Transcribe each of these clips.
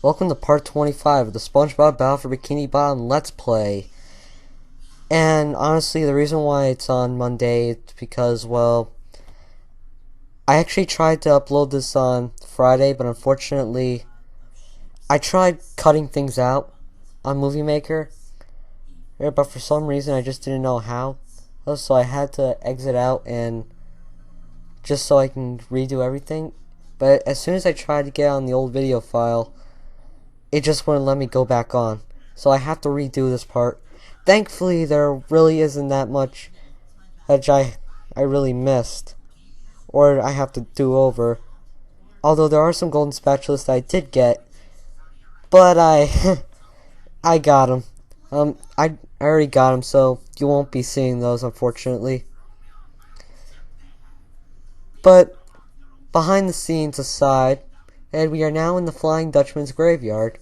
Welcome to part 25 of the Spongebob Battle for Bikini Bottom Let's Play. And honestly, the reason why it's on Monday is because, well, I actually tried to upload this on Friday, but unfortunately, I tried cutting things out on Movie Maker, but for some reason I just didn't know how. So I had to exit out and just so I can redo everything. But as soon as I tried to get on the old video file, it just wouldn't let me go back on. So I have to redo this part. Thankfully, there really isn't that much that I really missed, or I have to do over. Although there are some golden spatulas that I did get, but I got them. I already got them, so you won't be seeing those, unfortunately. But behind the scenes aside, and we are now in the Flying Dutchman's graveyard,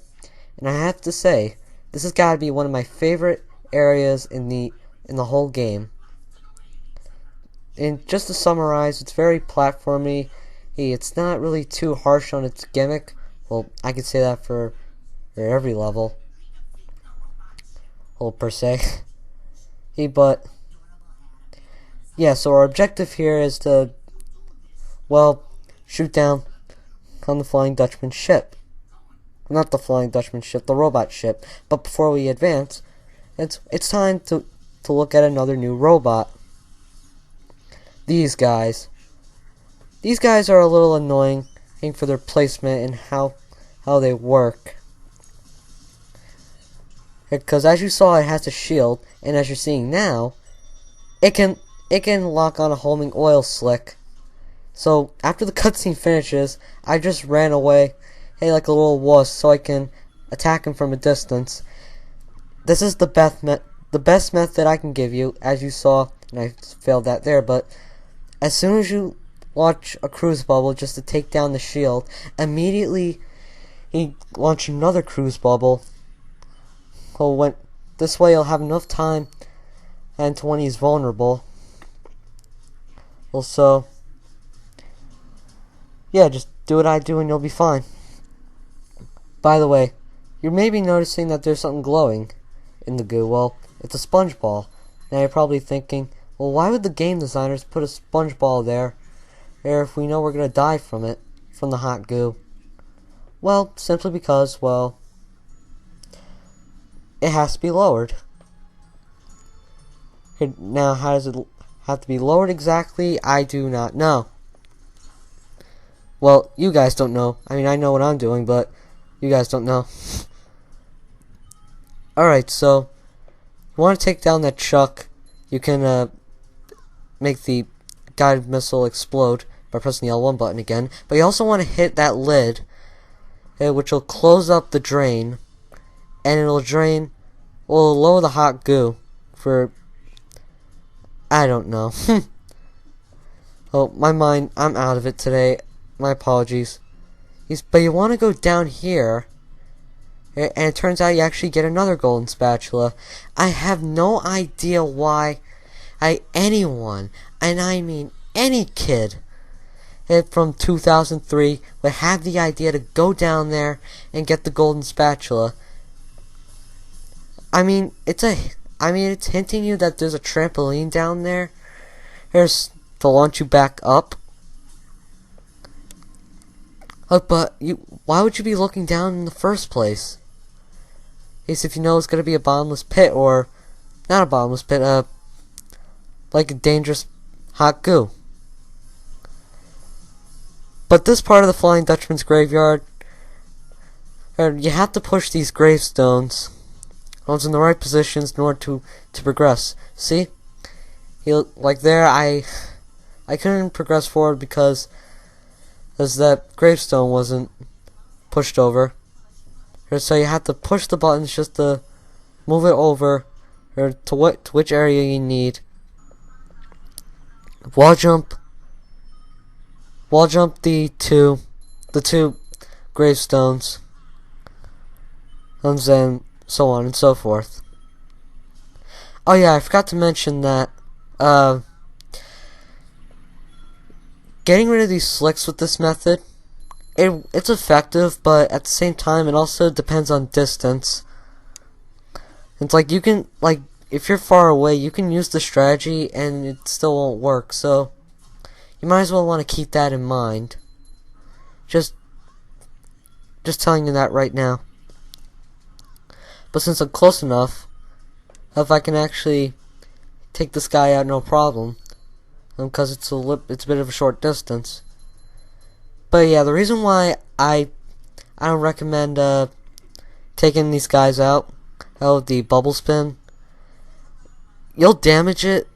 and I have to say, this has got to be one of my favorite areas in the whole game. And just to summarize, it's very platformy. It's not really too harsh on its gimmick. Well, I could say that for every level. Well, per se. But yeah, so our objective here is to, well, shoot down on the Flying Dutchman ship. Not the Flying Dutchman ship, the robot ship. But before we advance, it's time to look at another new robot. These guys. These guys are a little annoying for their placement and how they work. Because as you saw, it has a shield, and as you're seeing now, it can lock on a homing oil slick. So after the cutscene finishes, I just ran away, like a little wuss, so I can attack him from a distance. This is the best method I can give you, as you saw, and I failed that there. But as soon as you launch a cruise bubble just to take down the shield, immediately he launch another cruise bubble. This way, he'll have enough time, and to when he's vulnerable. Also, yeah, just do what I do and you'll be fine. By the way, you may be noticing that there's something glowing in the goo. Well, it's a sponge ball. Now you're probably thinking, well, why would the game designers put a sponge ball there if we know we're going to die from it, from the hot goo? Well, simply because, well, it has to be lowered. Now, how does it have to be lowered exactly? I do not know. Well, you guys don't know. I mean, I know what I'm doing, but you guys don't know. Alright, so you want to take down that chuck. You can make the guided missile explode by pressing the L1 button again. But you also want to hit that lid, which will close up the drain, and it'll lower the hot goo for, I don't know. Oh, I'm out of it today. My apologies. But you want to go down here, and it turns out you actually get another golden spatula. I have no idea why anyone, and I mean any kid, from 2003 would have the idea to go down there and get the golden spatula. I mean, it's hinting you that there's a trampoline down there. Here's to launch you back up. But why would you be looking down in the first place? If you know it's gonna be a bottomless pit, or not a bottomless pit, like a dangerous hot goo. But this part of the Flying Dutchman's graveyard, you have to push these gravestones. One's in the right positions in order to progress. See? Like there, I couldn't progress forward because that gravestone wasn't pushed over. So you have to push the buttons just to move it over, or to which area you need. Wall jump the two gravestones, and then so on and so forth. Oh yeah, I forgot to mention that getting rid of these slicks with this method it's effective, but at the same time, it also depends on distance. It's like you can, like, if you're far away, you can use the strategy and it still won't work. So you might as well want to keep that in mind. Just telling you that right now. But since I'm close enough, if I can actually take this guy out, no problem, because it's a bit of a short distance. But yeah, the reason why I don't recommend taking these guys out with the bubble spin, you'll damage it,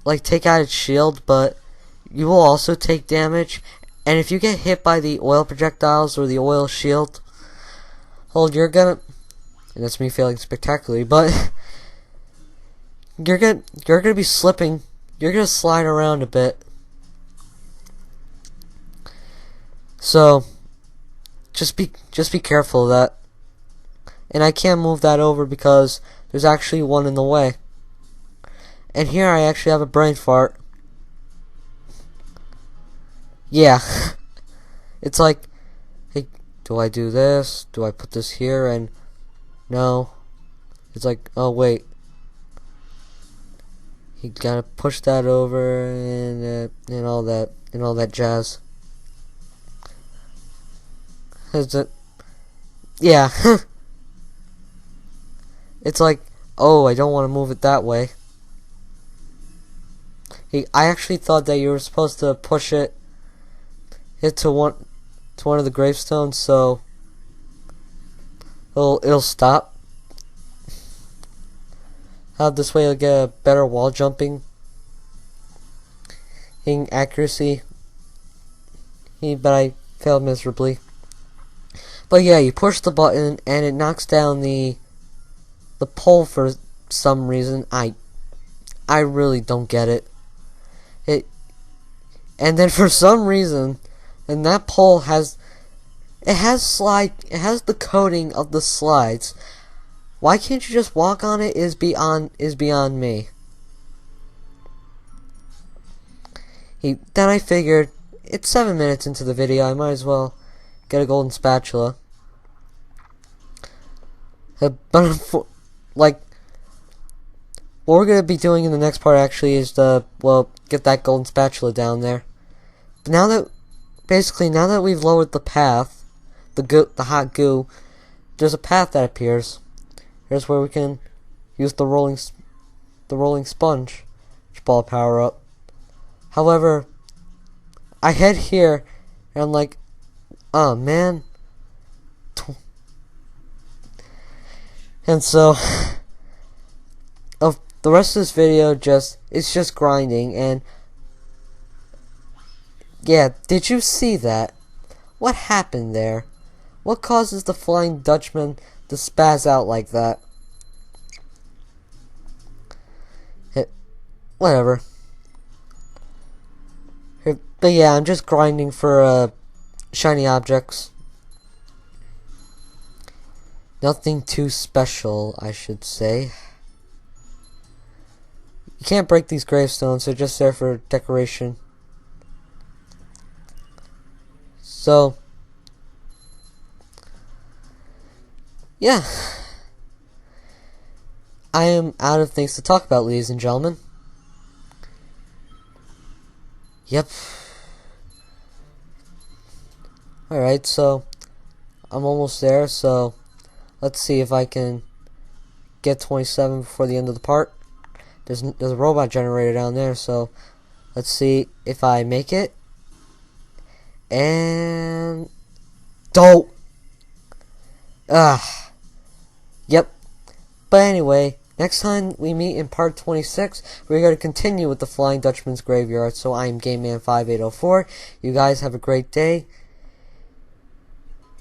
like take out its shield, but you will also take damage. And if you get hit by the oil projectiles or the oil shield, well, you're gonna, and that's me failing spectacularly, but you're gonna be slipping. You're gonna slide around a bit. So just be careful of that. And I can't move that over because there's actually one in the way. And here I actually have a brain fart. Yeah. It's like, hey, do I do this? Do I put this here? And no. It's like, oh wait. You gotta push that over and all that jazz. Is it? Yeah. It's like, oh, I don't want to move it that way. I actually thought that you were supposed to push it to one of the gravestones, so it'll stop. This way you'll get a better wall jumping accuracy. But I failed miserably. But yeah, you push the button and it knocks down the pole for some reason. I really don't get it. And then for some reason, and that pole has the coating of the slides. Why can't you just walk on it is beyond me. Then I figured, it's 7 minutes into the video, I might as well get a golden spatula. But like, what we're gonna be doing in the next part actually is get that golden spatula down there. But now that we've lowered the path, the hot goo, there's a path that appears. Here's where we can use the rolling sponge ball power up. However, I head here and I'm like, oh man. And so the rest of this video it's just grinding. And yeah, did you see that? What happened there? What causes the Flying Dutchman to spaz out like that? Whatever. But yeah, I'm just grinding for shiny objects. Nothing too special, I should say. You can't break these gravestones, they're just there for decoration. So yeah, I am out of things to talk about, ladies and gentlemen. Yep. Alright, so I'm almost there, so let's see if I can get 27 before the end of the part. There's a robot generator down there, so let's see if I make it. And don't. Yep. But anyway, next time we meet in part 26, we're going to continue with the Flying Dutchman's Graveyard. So I am GameMan5804. You guys have a great day.